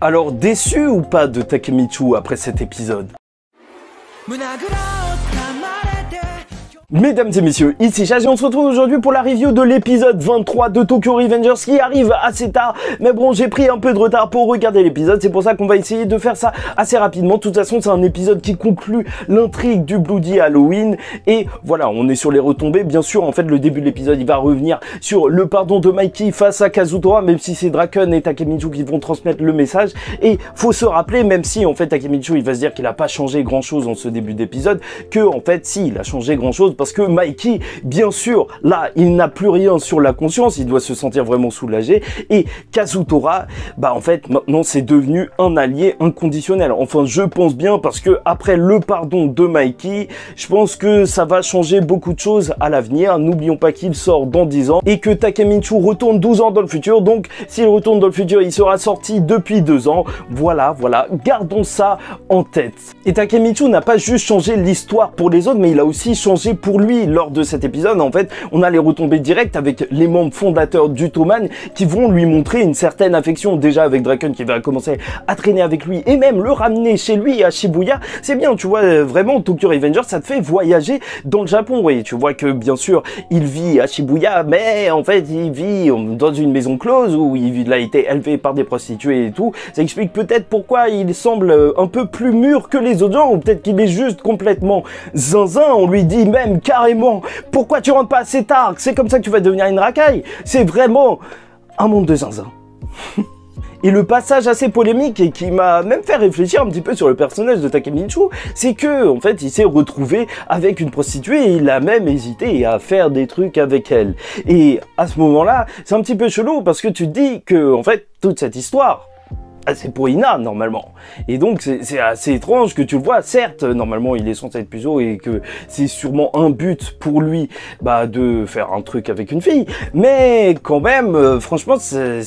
Alors déçu ou pas de Takemichi après cet épisode? Mesdames et messieurs, ici Chaz et on se retrouve aujourd'hui pour la review de l'épisode 23 de Tokyo Revengers qui arrive assez tard. Mais bon, j'ai pris un peu de retard pour regarder l'épisode, c'est pour ça qu'on va essayer de faire ça assez rapidement. De toute façon, c'est un épisode qui conclut l'intrigue du Bloody Halloween. Et voilà, on est sur les retombées. Bien sûr, en fait, le début de l'épisode, il va revenir sur le pardon de Mikey face à Kazutora, même si c'est Draken et Takemichi qui vont transmettre le message. Et faut se rappeler, même si en fait Takemichi, il va se dire qu'il a pas changé grand chose dans ce début d'épisode, que en fait, si, il a changé grand chose. Parce que Mikey, bien sûr, là, il n'a plus rien sur la conscience, il doit se sentir vraiment soulagé. Et Kazutora, bah en fait, maintenant, c'est devenu un allié inconditionnel. Enfin, je pense bien, parce que après le pardon de Mikey, je pense que ça va changer beaucoup de choses à l'avenir. N'oublions pas qu'il sort dans 10 ans et que Takemichi retourne 12 ans dans le futur. Donc, s'il retourne dans le futur, il sera sorti depuis 2 ans. Voilà, gardons ça en tête. Et Takemichi n'a pas juste changé l'histoire pour les autres, mais il a aussi changé pour lui lors de cet épisode. En fait, on a les retombées directes avec les membres fondateurs du Toman qui vont lui montrer une certaine affection, déjà avec Draken qui va commencer à traîner avec lui et même le ramener chez lui à Shibuya. C'est bien, tu vois, vraiment Tokyo Revengers, ça te fait voyager dans le Japon. Oui, tu vois que bien sûr, il vit à Shibuya, mais en fait, il vit dans une maison close où il a été élevé par des prostituées et tout. Ça explique peut-être pourquoi il semble un peu plus mûr que les autres gens, ou peut-être qu'il est juste complètement zinzin. On lui dit même carrément, pourquoi tu rentres pas assez tard? C'est comme ça que tu vas devenir une racaille. C'est vraiment un monde de zinzin. Et le passage assez polémique et qui m'a même fait réfléchir un petit peu sur le personnage de Takemichi, c'est que, en fait, il s'est retrouvé avec une prostituée et il a même hésité à faire des trucs avec elle. Et à ce moment-là, c'est un petit peu chelou parce que tu te dis que, en fait, toute cette histoire, c'est pour Ina normalement, et donc c'est assez étrange que tu le vois. Certes, normalement il est censé être plus haut et que c'est sûrement un but pour lui de faire un truc avec une fille, mais quand même franchement je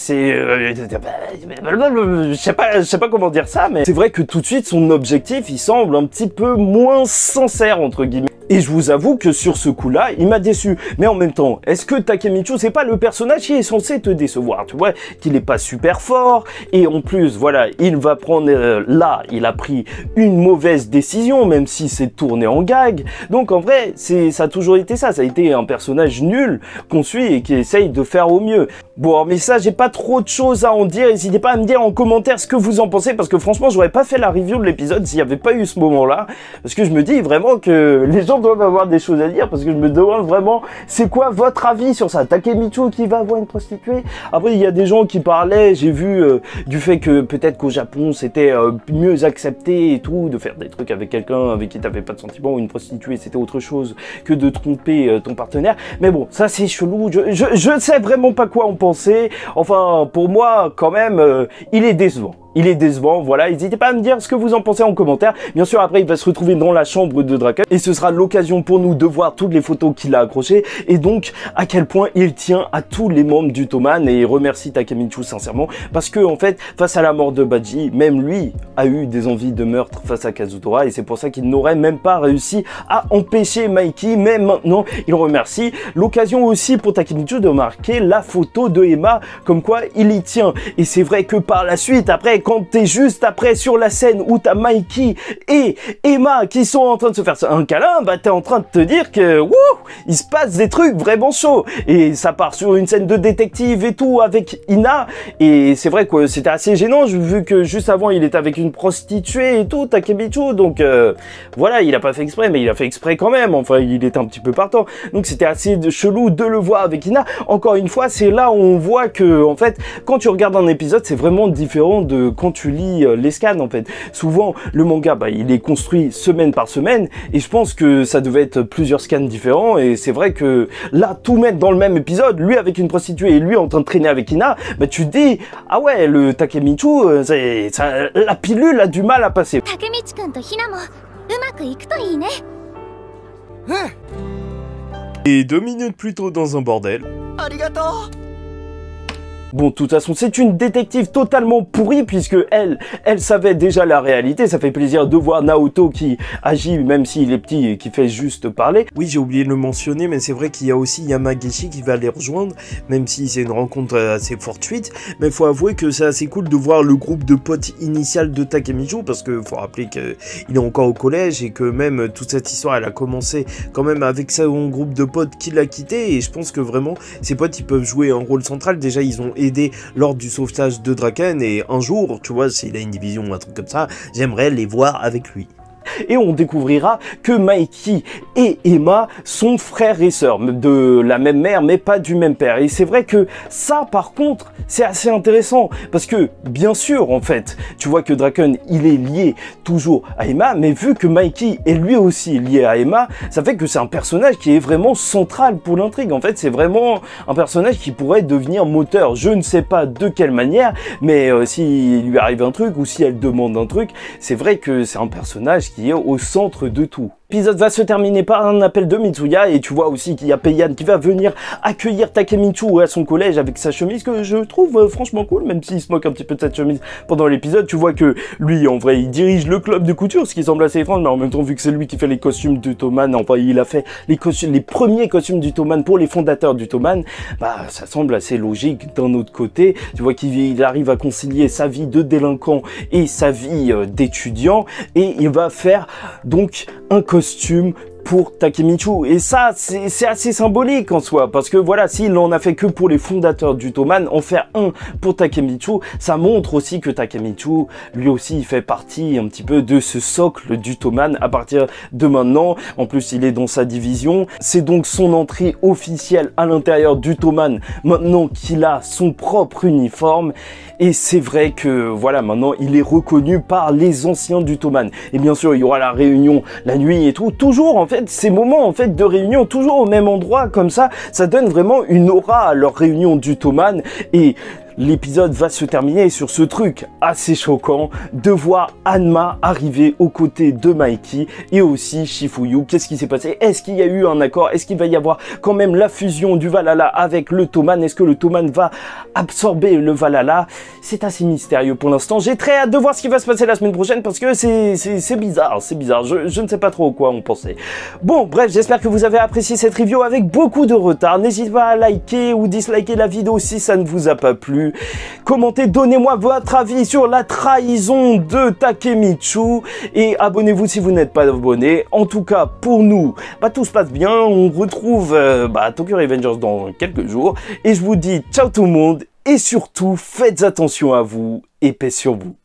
sais pas comment dire ça, mais c'est vrai que tout de suite son objectif il semble un petit peu moins sincère entre guillemets. Et je vous avoue que sur ce coup-là, il m'a déçu. Mais en même temps, est-ce que Takemichi, c'est pas le personnage qui est censé te décevoir? Tu vois, qu'il est pas super fort. Et en plus, voilà, il va prendre... là, il a pris une mauvaise décision, même si c'est tourné en gag. Donc en vrai, ça a toujours été ça. Ça a été un personnage nul qu'on suit et qui essaye de faire au mieux. Bon, mais ça, j'ai pas trop de choses à en dire. N'hésitez pas à me dire en commentaire ce que vous en pensez. Parce que franchement, j'aurais pas fait la review de l'épisode s'il n'y avait pas eu ce moment-là. Parce que je me dis vraiment que les gens doivent avoir des choses à dire, parce que je me demande vraiment c'est quoi votre avis sur ça. Takemichi qui va avoir une prostituée. Après il y a des gens qui parlaient, j'ai vu du fait que peut-être qu'au Japon c'était mieux accepté et tout de faire des trucs avec quelqu'un avec qui t'avais pas de sentiments, ou une prostituée c'était autre chose que de tromper ton partenaire. Mais bon, ça c'est chelou, je sais vraiment pas quoi en penser. Enfin pour moi quand même il est décevant. Il est décevant, voilà, n'hésitez pas à me dire ce que vous en pensez en commentaire. Bien sûr, après, il va se retrouver dans la chambre de Draken et ce sera l'occasion pour nous de voir toutes les photos qu'il a accrochées et donc à quel point il tient à tous les membres du Toman, et il remercie Takemichi sincèrement parce que, en fait, face à la mort de Baji, même lui a eu des envies de meurtre face à Kazutora et c'est pour ça qu'il n'aurait même pas réussi à empêcher Mikey, mais maintenant, il remercie. L'occasion aussi pour Takemichi de marquer la photo de Emma, comme quoi il y tient. Et c'est vrai que par la suite, après, quand t'es juste après sur la scène où t'as Mikey et Emma qui sont en train de se faire un câlin, bah t'es en train de te dire que wouh, il se passe des trucs vraiment chauds. Et ça part sur une scène de détective et tout avec Ina. Et c'est vrai que c'était assez gênant vu que juste avant il était avec une prostituée et tout, Takemichi. Donc voilà, il a pas fait exprès, mais il a fait exprès quand même. Enfin, il était un petit peu partant. Donc c'était assez chelou de le voir avec Ina. Encore une fois, c'est là où on voit que en fait, quand tu regardes un épisode, c'est vraiment différent de quand tu lis les scans en fait. Souvent le manga il est construit semaine par semaine et je pense que ça devait être plusieurs scans différents, et c'est vrai que là tout mettre dans le même épisode, lui avec une prostituée et lui en train de traîner avec Ina, bah tu te dis ah ouais, le Takemichi la pilule a du mal à passer. Et 2 minutes plus tôt dans un bordel. Bon, de toute façon, c'est une détective totalement pourrie puisque elle savait déjà la réalité. Ça fait plaisir de voir Naoto qui agit, même s'il est petit et qui fait juste parler. Oui, j'ai oublié de le mentionner, mais c'est vrai qu'il y a aussi Yamagishi qui va les rejoindre, même si c'est une rencontre assez fortuite. Mais il faut avouer que c'est assez cool de voir le groupe de potes initial de Takemichi, parce que faut rappeler qu'il est encore au collège et que même toute cette histoire, elle a commencé quand même avec son groupe de potes qui l'a quitté. Et je pense que vraiment, ses potes, ils peuvent jouer un rôle central. Déjà, ils ont aidé lors du sauvetage de Draken, et un jour, tu vois, s'il a une division ou un truc comme ça, j'aimerais les voir avec lui. Et on découvrira que Mikey et Emma sont frères et sœurs, de la même mère mais pas du même père. Et c'est vrai que ça, par contre, c'est assez intéressant, parce que bien sûr, en fait, tu vois que Draken, il est lié toujours à Emma, mais vu que Mikey est lui aussi lié à Emma, ça fait que c'est un personnage qui est vraiment central pour l'intrigue. En fait, c'est vraiment un personnage qui pourrait devenir moteur. Je ne sais pas de quelle manière, mais s'il lui arrive un truc ou si elle demande un truc, c'est vrai que c'est un personnage qui est au centre de tout. L'épisode va se terminer par un appel de Mitsuya, et tu vois aussi qu'il y a Peiyan qui va venir accueillir Takemichi à son collège avec sa chemise que je trouve franchement cool, même s'il se moque un petit peu de cette chemise pendant l'épisode. Tu vois que lui, en vrai, il dirige le club de couture, ce qui semble assez étrange, mais en même temps, vu que c'est lui qui fait les costumes du Toman, enfin, il a fait les premiers costumes du Toman pour les fondateurs du Toman, bah, ça semble assez logique. D'un autre côté, tu vois qu'il arrive à concilier sa vie de délinquant et sa vie d'étudiant, et il va faire donc un costume pour Takemichi. Et ça, c'est assez symbolique en soi, parce que voilà, s'il en a fait que pour les fondateurs du Toman, en faire un pour Takemichi, ça montre aussi que Takemichi, lui aussi, il fait partie un petit peu de ce socle du Toman à partir de maintenant. En plus, il est dans sa division. C'est donc son entrée officielle à l'intérieur du Toman, maintenant qu'il a son propre uniforme. Et c'est vrai que, voilà, maintenant, il est reconnu par les anciens du Toman. Et bien sûr, il y aura la réunion la nuit et tout. Toujours, en fait, ces moments, en fait, de réunion, toujours au même endroit, comme ça donne vraiment une aura à leur réunion du Toman. Et l'épisode va se terminer sur ce truc assez choquant de voir Hanma arriver aux côtés de Mikey et aussi Shifuyu. Qu'est-ce qui s'est passé? Est-ce qu'il y a eu un accord? Est-ce qu'il va y avoir quand même la fusion du Valhalla avec le Toman? Est-ce que le Toman va absorber le Valhalla? C'est assez mystérieux pour l'instant. J'ai très hâte de voir ce qui va se passer la semaine prochaine, parce que c'est bizarre, c'est bizarre. Je ne sais pas trop quoi on pensait. Bon, bref, j'espère que vous avez apprécié cette review avec beaucoup de retard. N'hésitez pas à liker ou disliker la vidéo si ça ne vous a pas plu. Commentez, donnez-moi votre avis sur la trahison de Takemichi, et abonnez-vous si vous n'êtes pas abonné. En tout cas, pour nous, bah, tout se passe bien. On retrouve Tokyo Revengers dans quelques jours, et je vous dis ciao tout le monde, et surtout faites attention à vous et paix sur vous.